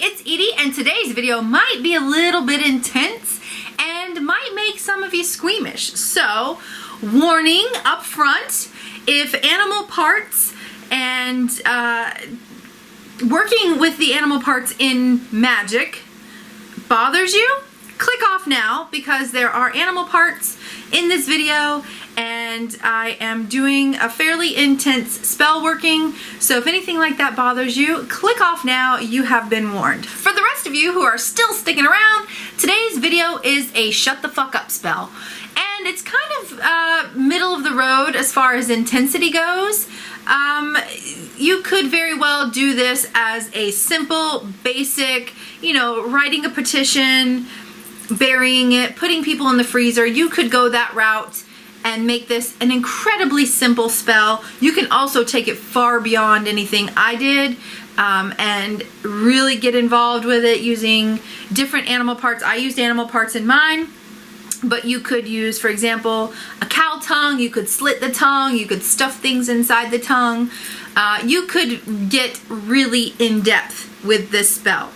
it's Edie, and today's video might be a little bit intense and might make some of you squeamish. So, warning up front, if animal parts and working with the animal parts in magic bothers you, click off now because there are animal parts in this video and I am doing a fairly intense spell working, so if anything like that bothers you, click off now. You have been warned. For the rest of you who are still sticking around, today's video is a shut the fuck up spell, and it's kind of middle of the road as far as intensity goes. You could very well do this as a simple, basic, writing a petition, burying it, putting people in the freezer. You could go that route and make this an incredibly simple spell. You can also take it far beyond anything I did and really get involved with it using different animal parts. I used animal parts in mine, but you could use, for example, a cow tongue. You could slit the tongue. You could stuff things inside the tongue. You could get really in depth with this spell.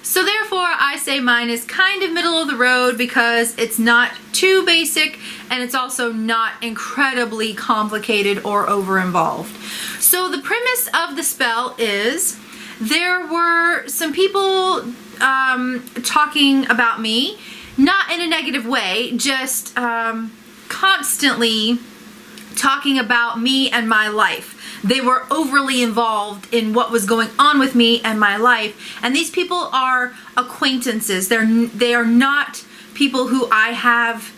So therefore, I say mine is kind of middle of the road because it's not too basic and it's also not incredibly complicated or over-involved. So the premise of the spell is there were some people talking about me, not in a negative way, just constantly talking about me and my life. They were overly involved in what was going on with me and my life. And these people are acquaintances. They are not people who I have,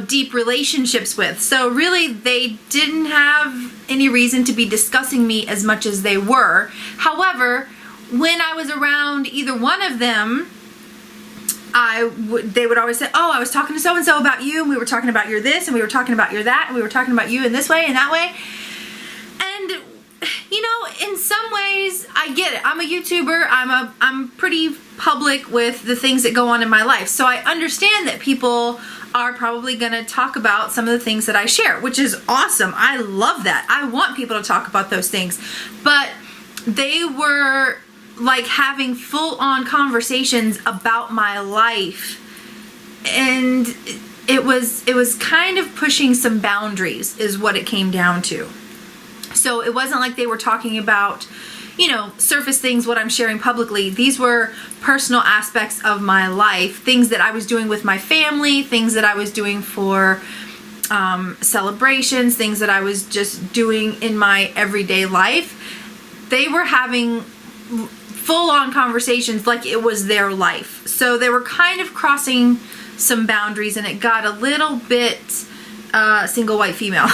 deep relationships with. So really, they didn't have any reason to be discussing me as much as they were. However, when I was around either one of them, they would always say, oh, I was talking to so-and-so about you, and we were talking about your this, and we were talking about your that, and we were talking about you in this way and that way. In some ways, I get it. I'm a YouTuber. I'm pretty public with the things that go on in my life. So I understand that people are probably going to talk about some of the things that I share, which is awesome. I love that. I want people to talk about those things. But they were like having full-on conversations about my life. And it was kind of pushing some boundaries is what it came down to. So it wasn't like they were talking about, surface things, what I'm sharing publicly. These were personal aspects of my life, things that I was doing with my family, things that I was doing for celebrations, things that I was just doing in my everyday life. They were having full-on conversations like it was their life. So they were kind of crossing some boundaries, and it got a little bit single white female.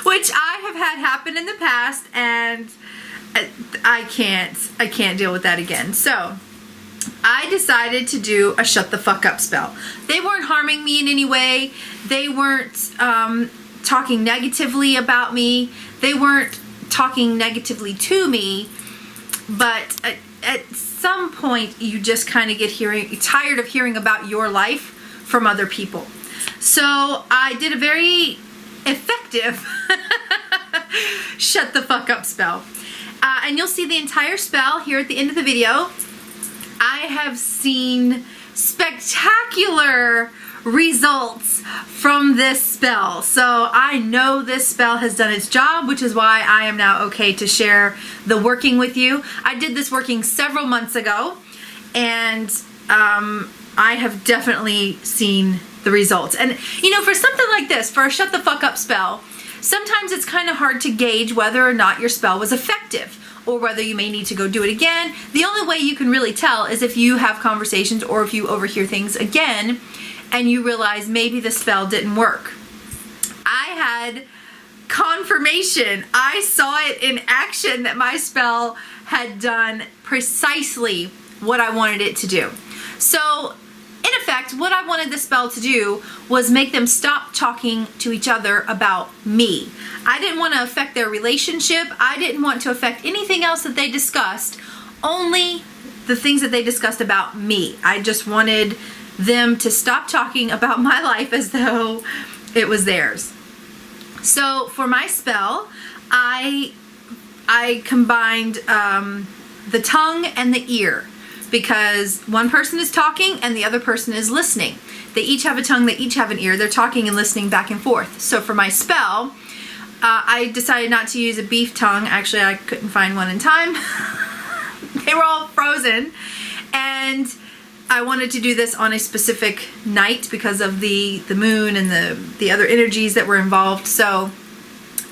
Which I have had happen in the past, and I can't deal with that again. So I decided to do a shut the fuck up spell. They weren't harming me in any way. They weren't talking negatively about me. They weren't talking negatively to me. But at some point, you just kind of get tired of hearing about your life from other people. So I did a very effective shut the fuck up spell. And you'll see the entire spell here at the end of the video. I have seen spectacular results from this spell. So I know this spell has done its job, which is why I am now okay to share the working with you. I did this working several months ago, and I have definitely seen the results. And for something like this, for a shut the fuck up spell, sometimes it's kind of hard to gauge whether or not your spell was effective or whether you may need to go do it again. The only way you can really tell is if you have conversations or if you overhear things again and you realize maybe the spell didn't work. I had confirmation. I saw it in action that my spell had done precisely what I wanted it to do. So in effect, what I wanted the spell to do was make them stop talking to each other about me. I didn't want to affect their relationship. I didn't want to affect anything else that they discussed, only the things that they discussed about me. I just wanted them to stop talking about my life as though it was theirs. So for my spell, I I combined the tongue and the ear, because one person is talking and the other person is listening. They each have a tongue, they each have an ear. They're talking and listening back and forth. So for my spell, I decided not to use a beef tongue. Actually, I couldn't find one in time. They were all frozen. And I wanted to do this on a specific night because of the moon and the other energies that were involved. So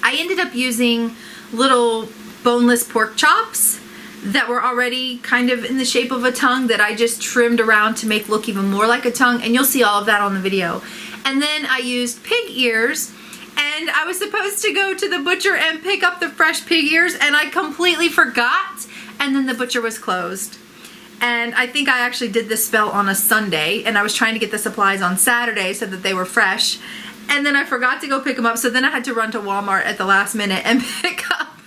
I ended up using little boneless pork chops that were already kind of in the shape of a tongue that I just trimmed around to make look even more like a tongue, and you'll see all of that on the video. And then I used pig ears, and I was supposed to go to the butcher and pick up the fresh pig ears, and I completely forgot, and then the butcher was closed. And I think I actually did this spell on a Sunday, and I was trying to get the supplies on Saturday so that they were fresh, and then I forgot to go pick them up, so then I had to run to Walmart at the last minute and pick up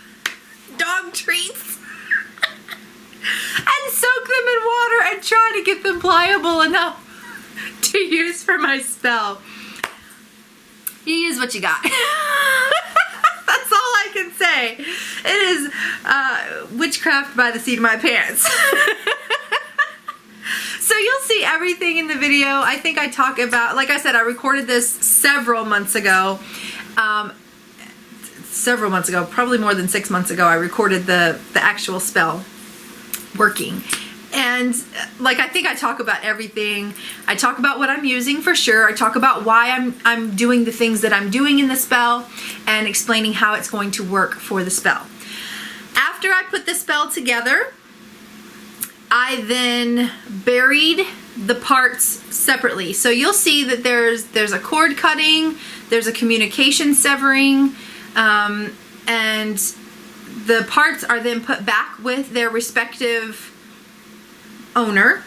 dog treats and soak them in water and try to get them pliable enough to use for my spell. You use what you got. That's all I can say. It is witchcraft by the seat of my pants. So you'll see everything in the video. I think I talk about, like I said, I recorded this several months ago. Probably more than 6 months ago, I recorded the actual spell working. And like, I think I talk about everything. I talk about what I'm using for sure. I talk about why I'm doing the things that I'm doing in the spell and explaining how it's going to work for the spell. After I put the spell together, I then buried the parts separately. So you'll see that there's a cord cutting, there's a communication severing, and the parts are then put back with their respective owner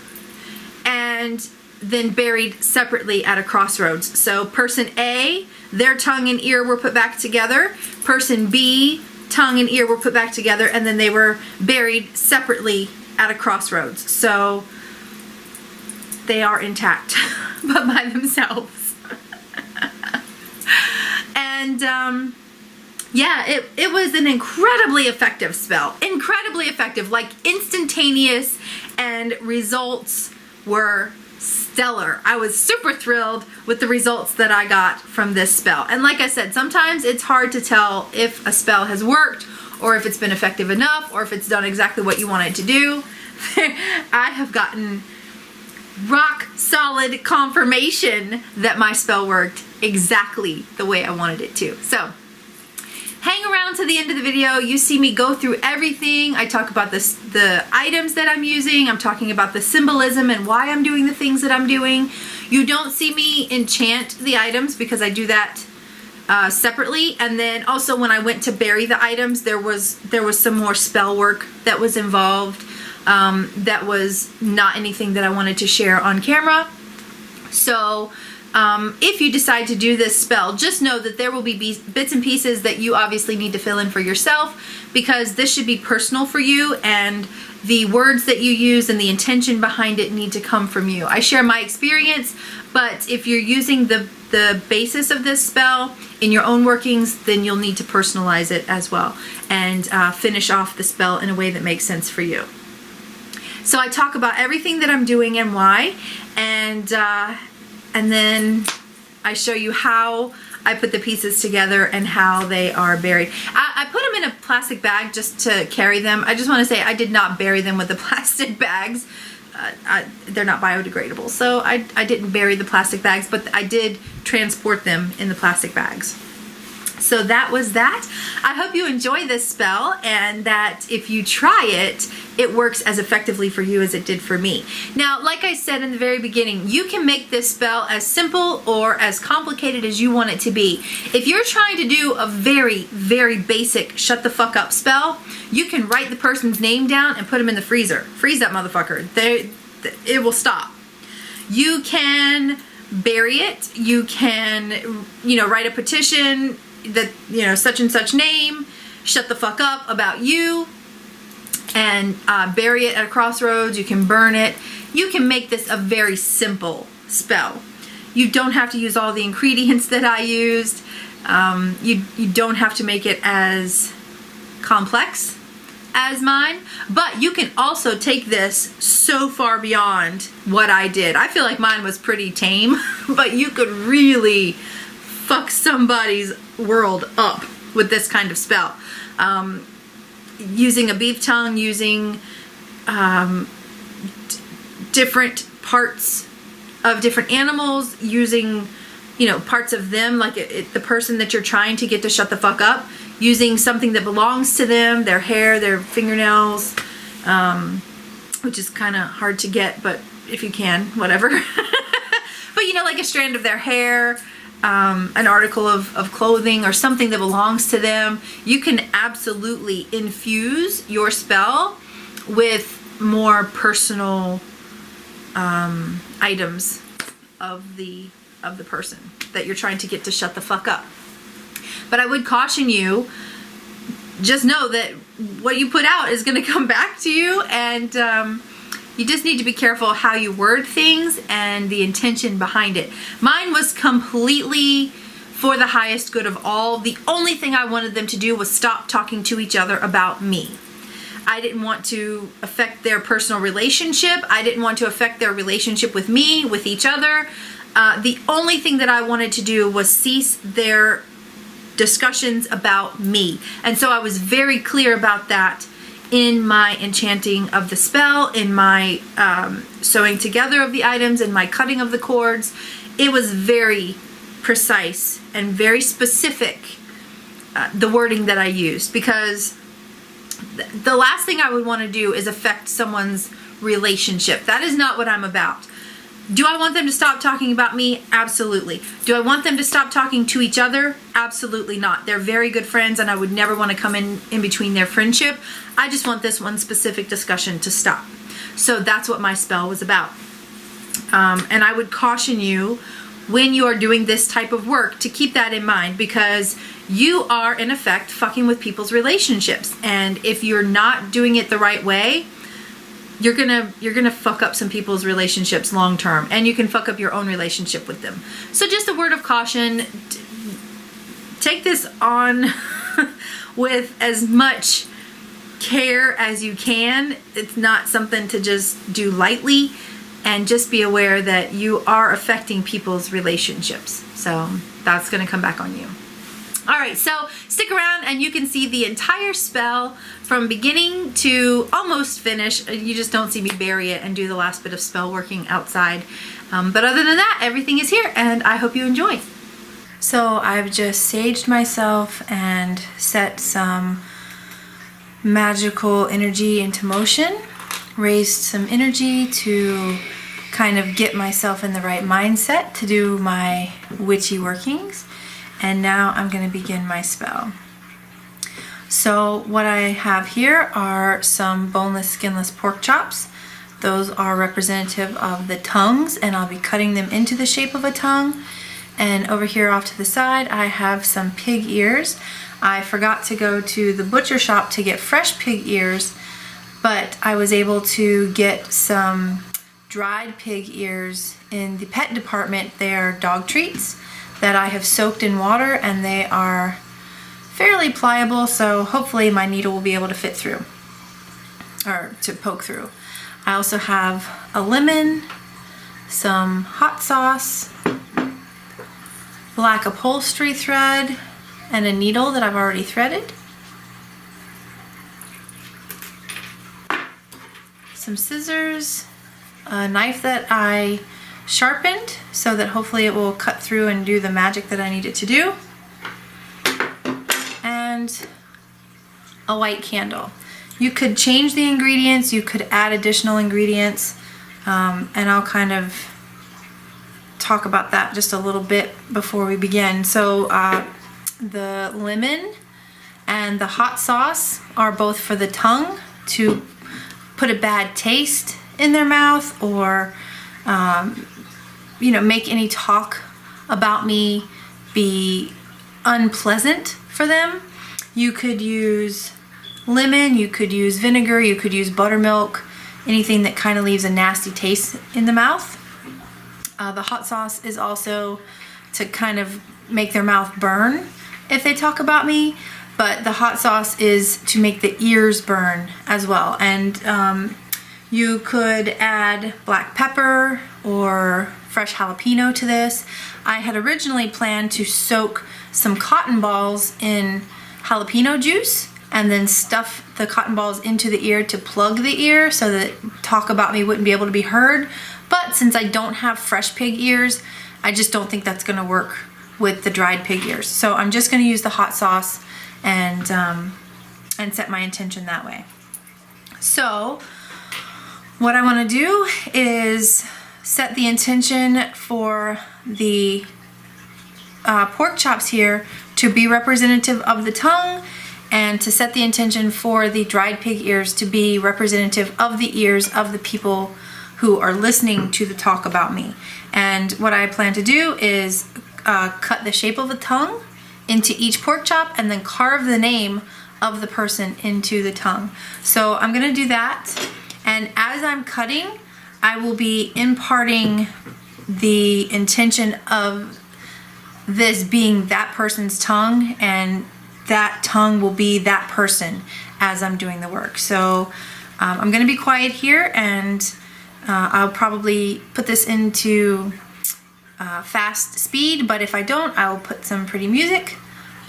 and then buried separately at a crossroads. So person A, their tongue and ear were put back together. Person B, tongue and ear were put back together, and then they were buried separately at a crossroads. So they are intact, but by themselves. And yeah, it was an incredibly effective spell. Incredibly effective, like instantaneous, and results were stellar. I was super thrilled with the results that I got from this spell. And like I said, sometimes it's hard to tell if a spell has worked, or if it's been effective enough, or if it's done exactly what you want it to do. I have gotten rock solid confirmation that my spell worked exactly the way I wanted it to. So hang around to the end of the video. You see me go through everything. I talk about the items that I'm using. I'm talking about the symbolism and why I'm doing the things that I'm doing. You don't see me enchant the items because I do that separately. And then also when I went to bury the items, there was some more spell work that was involved. That was not anything that I wanted to share on camera. So if you decide to do this spell, just know that there will be bits and pieces that you obviously need to fill in for yourself, because this should be personal for you, and the words that you use and the intention behind it need to come from you. I share my experience, but if you're using the basis of this spell in your own workings, then you'll need to personalize it as well and finish off the spell in a way that makes sense for you. So I talk about everything that I'm doing and why, and then I show you how I put the pieces together and how they are buried. I put them in a plastic bag just to carry them. I just want to say I did not bury them with the plastic bags. They're not biodegradable, so I didn't bury the plastic bags, but I did transport them in the plastic bags. So that was that. I hope you enjoy this spell, and that if you try it, it works as effectively for you as it did for me. Now, like I said in the very beginning, you can make this spell as simple or as complicated as you want it to be. If you're trying to do a very, very basic shut the fuck up spell, you can write the person's name down and put them in the freezer. Freeze that motherfucker. It will stop. You can bury it. You can, write a petition that, such and such name, shut the fuck up about you, and bury it at a crossroads. You can burn it. You can make this a very simple spell. You don't have to use all the ingredients that I used. You don't have to make it as complex as mine, but you can also take this so far beyond what I did. I feel like mine was pretty tame, but you could really fuck somebody's world up with this kind of spell. Using a beef tongue, using different parts of different animals, using, you know, parts of them, like the person that you're trying to get to shut the fuck up, using something that belongs to them, their hair, their fingernails, which is kind of hard to get, but if you can, whatever. But you know, like a strand of their hair, an article of clothing or something that belongs to them. You can absolutely infuse your spell with more personal items of the person that you're trying to get to shut the fuck up. But I would caution you, just know that what you put out is going to come back to you, and you just need to be careful how you word things and the intention behind it. Mine was completely for the highest good of all. The only thing I wanted them to do was stop talking to each other about me. I didn't want to affect their personal relationship. I didn't want to affect their relationship with me, with each other. The only thing that I wanted to do was cease their discussions about me. And so I was very clear about that in my enchanting of the spell, in my sewing together of the items, in my cutting of the cords. It was very precise and very specific, the wording that I used, because the last thing I would want to do is affect someone's relationship. That is not what I'm about. Do I want them to stop talking about me? Absolutely. Do I want them to stop talking to each other? Absolutely not. They're very good friends, and I would never want to come in between their friendship. I just want this one specific discussion to stop. So that's what my spell was about. And I would caution you, when you are doing this type of work, to keep that in mind, because you are in effect fucking with people's relationships. And if you're not doing it the right way, you're gonna fuck up some people's relationships long term, and you can fuck up your own relationship with them. So just a word of caution, take this on with as much care as you can. It's not something to just do lightly, and just be aware that you are affecting people's relationships. So that's gonna come back on you. All right, so stick around and you can see the entire spell from beginning to almost finish. You just don't see me bury it and do the last bit of spell working outside. But other than that, everything is here, and I hope you enjoy. So I've just saged myself and set some magical energy into motion, raised some energy to kind of get myself in the right mindset to do my witchy workings. And now I'm going to begin my spell. So what I have here are some boneless, skinless pork chops. Those are representative of the tongues, and I'll be cutting them into the shape of a tongue. And over here off to the side, I have some pig ears. I forgot to go to the butcher shop to get fresh pig ears, but I was able to get some dried pig ears in the pet department. They are dog treats that I have soaked in water, and they are fairly pliable, so hopefully my needle will be able to fit through, or to poke through. I also have a lemon, some hot sauce, black upholstery thread, and a needle that I've already threaded, some scissors, a knife that I sharpened so that hopefully it will cut through and do the magic that I need it to do, and a white candle. You could change the ingredients, you could add additional ingredients, and I'll kind of talk about that just a little bit before we begin. So the lemon and the hot sauce are both for the tongue, to put a bad taste in their mouth, or you know, make any talk about me be unpleasant for them. You could use lemon, you could use vinegar, you could use buttermilk, anything that kind of leaves a nasty taste in the mouth. The hot sauce is also to kind of make their mouth burn if they talk about me. but the hot sauce is to make the ears burn as well. And you could add black pepper or fresh jalapeno to this. I had originally planned to soak some cotton balls in jalapeno juice and then stuff the cotton balls into the ear to plug the ear so that Talk About Me wouldn't be able to be heard. But since I don't have fresh pig ears, I just don't think that's gonna work with the dried pig ears. So I'm just gonna use the hot sauce and set my intention that way. So what I wanna do is set the intention for the pork chops here to be representative of the tongue, and to set the intention for the dried pig ears to be representative of the ears of the people who are listening to the Talk About Me. And what I plan to do is cut the shape of a tongue into each pork chop and then carve the name of the person into the tongue. So I'm gonna do that, and as I'm cutting, I will be imparting the intention of this being that person's tongue, and that tongue will be that person as I'm doing the work. So I'm gonna be quiet here, and I'll probably put this into fast speed, but if I don't, I will put some pretty music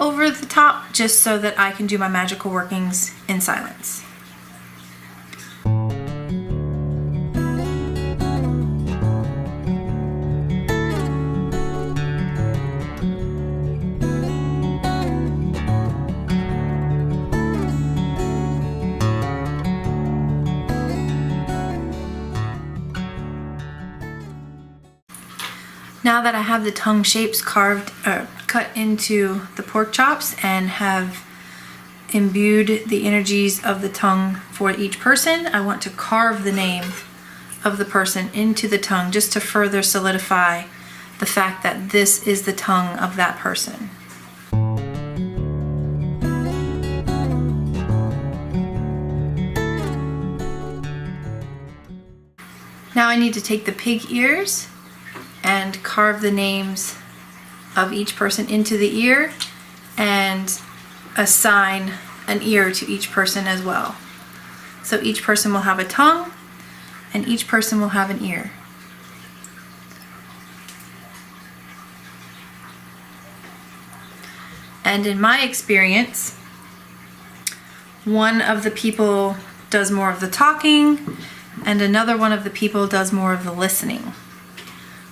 over the top just so that I can do my magical workings in silence. Now that I have the tongue shapes cut into the pork chops and have imbued the energies of the tongue for each person, I want to carve the name of the person into the tongue just to further solidify the fact that this is the tongue of that person. Now I need to take the pig ears and carve the names of each person into the ear and assign an ear to each person as well. So each person will have a tongue and each person will have an ear. And in my experience, one of the people does more of the talking and another one of the people does more of the listening.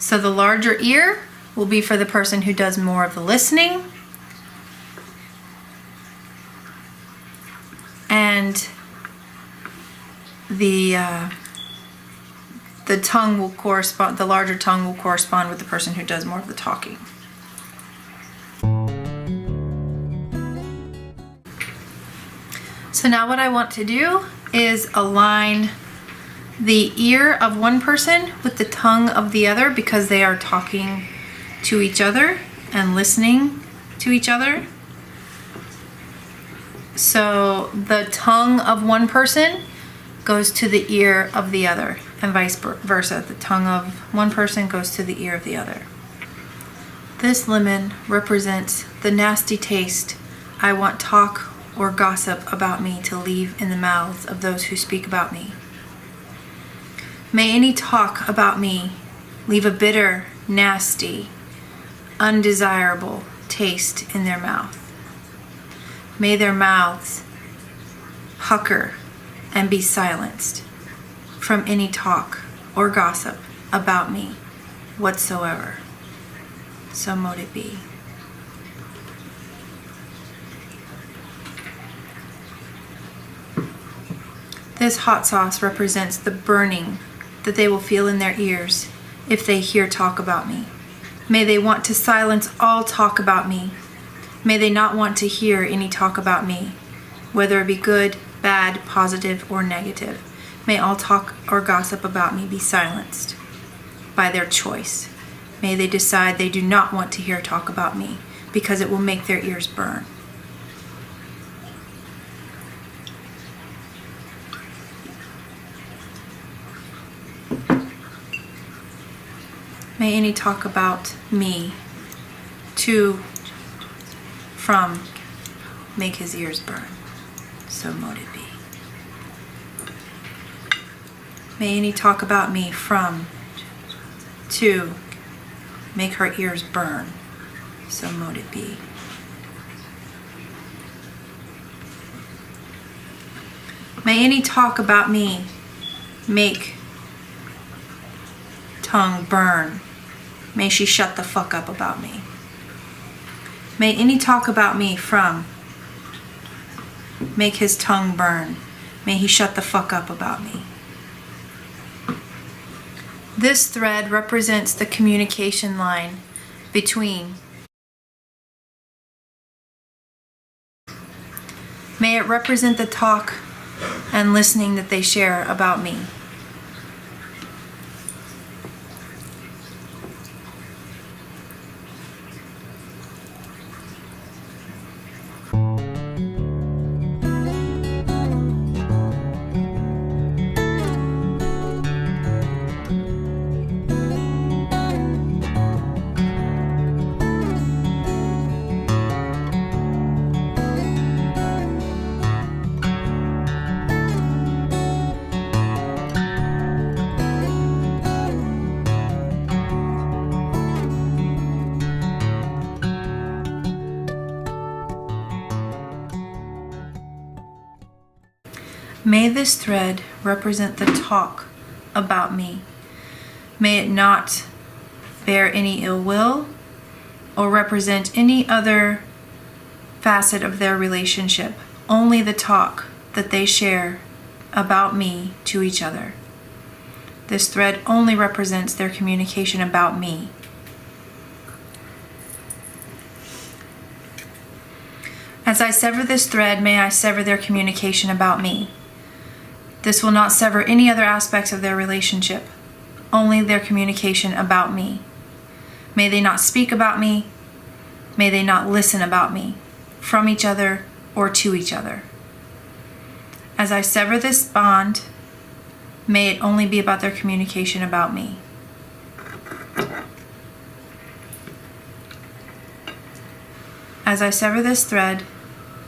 So the larger ear will be for the person who does more of the listening, and the tongue will correspond, the larger tongue will correspond with the person who does more of the talking. So now what I want to do is align the ear of one person with the tongue of the other, because they are talking to each other and listening to each other. So the tongue of one person goes to the ear of the other, and vice versa. The tongue of one person goes to the ear of the other. This lemon represents the nasty taste I want talk or gossip about me to leave in the mouths of those who speak about me. May any talk about me leave a bitter, nasty, undesirable taste in their mouth. May their mouths pucker and be silenced from any talk or gossip about me whatsoever. So mote it be. This hot sauce represents the burning that they will feel in their ears if they hear talk about me. May they want to silence all talk about me. May they not want to hear any talk about me, whether it be good, bad, positive, or negative. May all talk or gossip about me be silenced by their choice. May they decide they do not want to hear talk about me because it will make their ears burn. May any talk about me to, from, make his ears burn. So mote it be. May any talk about me from, to, make her ears burn. So mote it be. May any talk about me make tongue burn. May she shut the fuck up about me. May any talk about me from make his tongue burn. May he shut the fuck up about me. This thread represents the communication line between. May it represent the talk and listening that they share about me. May this thread represent the talk about me. May it not bear any ill will or represent any other facet of their relationship. Only the talk that they share about me to each other. This thread only represents their communication about me. As I sever this thread, may I sever their communication about me. This will not sever any other aspects of their relationship, only their communication about me. May they not speak about me. May they not listen about me, from each other or to each other. As I sever this bond, may it only be about their communication about me. As I sever this thread,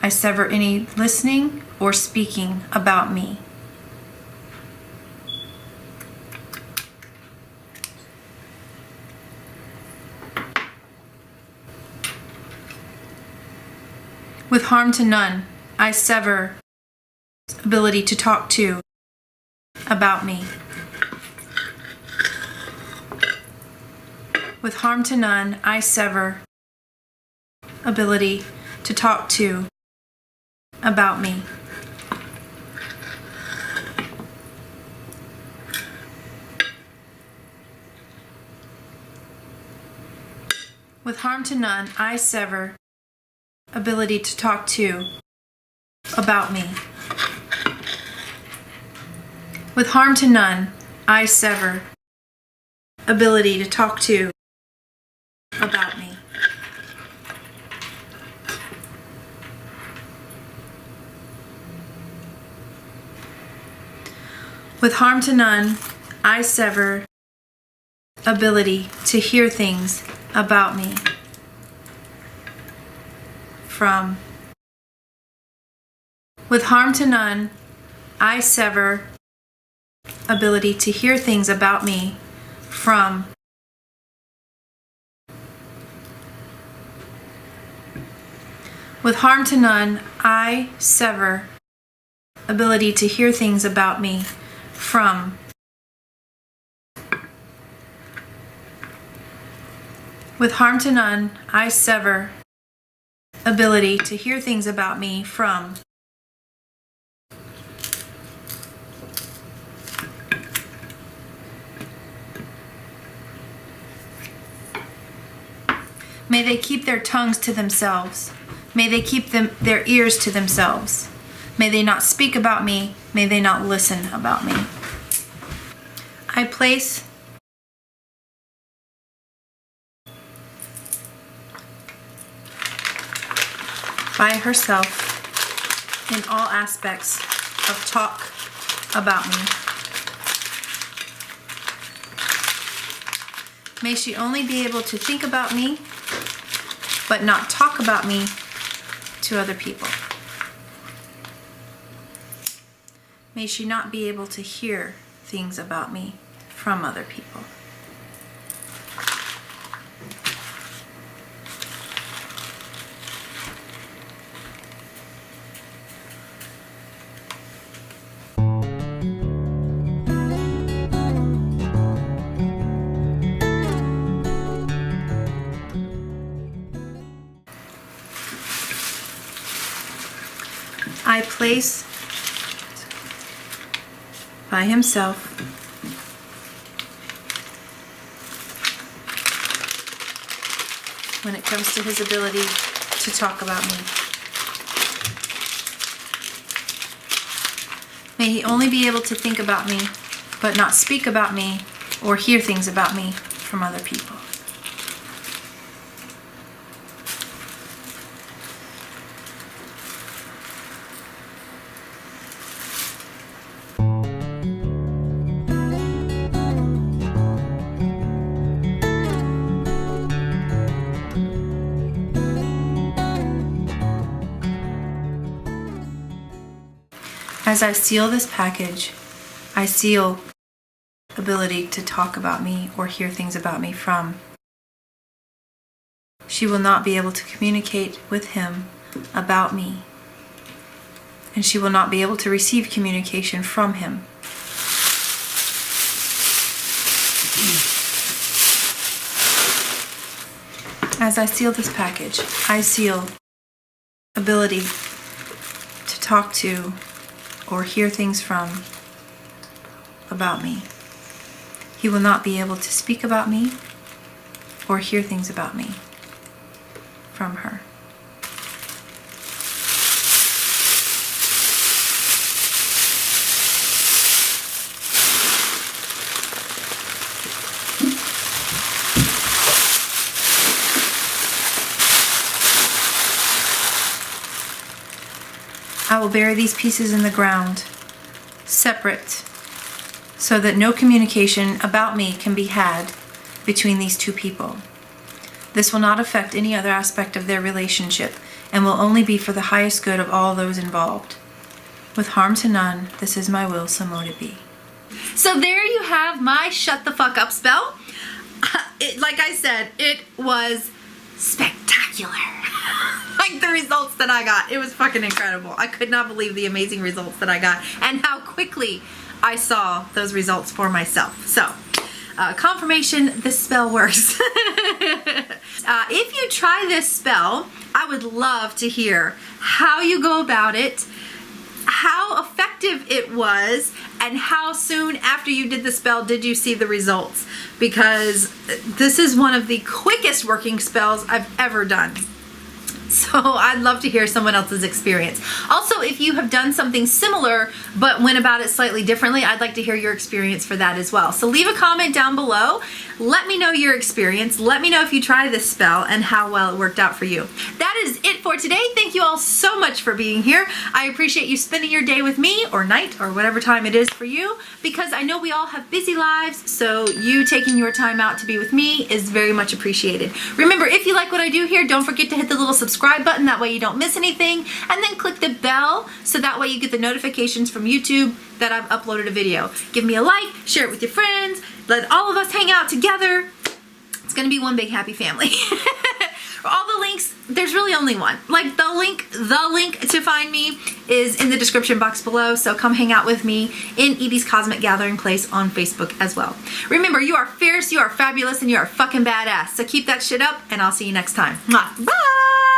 I sever any listening or speaking about me. With harm to none, I sever ability to talk to about me. With harm to none, I sever ability to talk to about me. With harm to none, I sever ability to talk to about me. With harm to none, I sever ability to talk to about me. With harm to none, I sever ability to hear things about me from. With harm to none, I sever ability to hear things about me from. With harm to none, I sever ability to hear things about me from. With harm to none, I sever ability to hear things about me from. May they keep their tongues to themselves. May they keep their ears to themselves. May they not speak about me. May they not listen about me. I place by herself in all aspects of talk about me. May she only be able to think about me, but not talk about me to other people. May she not be able to hear things about me from other people. I place by himself when it comes to his ability to talk about me. May he only be able to think about me, but not speak about me or hear things about me from other people. As I seal this package, I seal ability to talk about me or hear things about me from. She will not be able to communicate with him about me, and she will not be able to receive communication from him. As I seal this package, I seal ability to talk to or hear things from about me. He will not be able to speak about me or hear things about me from her. I will bury these pieces in the ground, separate, so that no communication about me can be had between these two people. This will not affect any other aspect of their relationship and will only be for the highest good of all those involved. With harm to none, this is my will, so mote it be. So there you have my shut the fuck up spell. Like I said, it was spectacular. Like the results that I got, it was fucking incredible. I could not believe the amazing results that I got and how quickly I saw those results for myself. So, confirmation, this spell works. If you try this spell, I would love to hear how you go about it, how effective it was, and how soon after you did the spell did you see the results, because this is one of the quickest working spells I've ever done. So I'd love to hear someone else's experience. Also, if you have done something similar but went about it slightly differently, I'd like to hear your experience for that as well. So leave a comment down below. Let me know your experience. Let me know if you try this spell and how well it worked out for you. That is it for today. Thank you all so much for being here. I appreciate you spending your day with me, or night, or whatever time it is for you, because I know we all have busy lives, so you taking your time out to be with me is very much appreciated. Remember, if you like what I do here, don't forget to hit the little subscribe button, that way you don't miss anything, and then click the bell so that way you get the notifications from YouTube that I've uploaded a video. Give me a like, share it with your friends, let all of us hang out together. It's gonna be one big happy family. All the links, there's really only one. Like the link to find me is in the description box below, so come hang out with me in Edie's Cosmic Gathering Place on Facebook as well. Remember, you are fierce, you are fabulous, and you are fucking badass. So keep that shit up, and I'll see you next time. Mwah. Bye!